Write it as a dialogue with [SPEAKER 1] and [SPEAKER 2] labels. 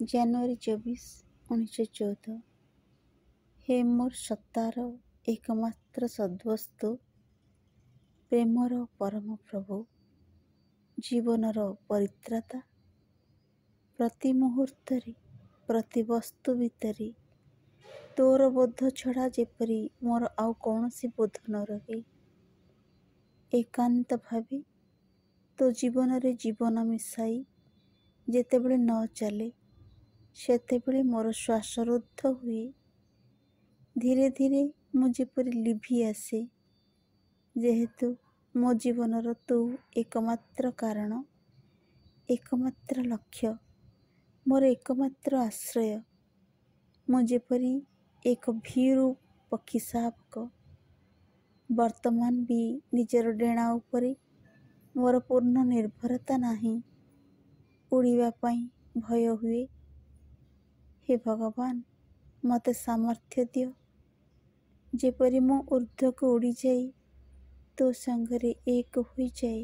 [SPEAKER 1] ଜାନୁଆରୀ 24, 1914। हे मोर सत्तार एकमात्र सद्वस्तु, प्रेमर परम प्रभु, जीवनर परित्राता, प्रति मुहूर्तरे प्रति वस्तु भितरे तोर बोध छड़ा जेपरी मोर आउ कौनसी बोध न रहे। एकांत भावे तो जीवन रे जीवन मिसाई जेतेबेले न चले सेतेबेले मोर श्वास रुद्ध हुए। धीरे धीरे मु जेपरी लिभि आसे, जेहेतु मो जीवनर तू एकमात्र कारण, एकमात्र लक्ष्य, मोर एकमात्र आश्रय। मु जेपरी एक भीरू पक्षी शावक वर्तमान भी निजर डेणा उपरे मोर पूर्ण निर्भरता नहीं। उड़ीबा पाई भय हुए। हे भगवान, मते सामर्थ्य दियो जेपरी मो ऊर्ध्व को उड़ी जाई तो संगरे एक हुई जाए।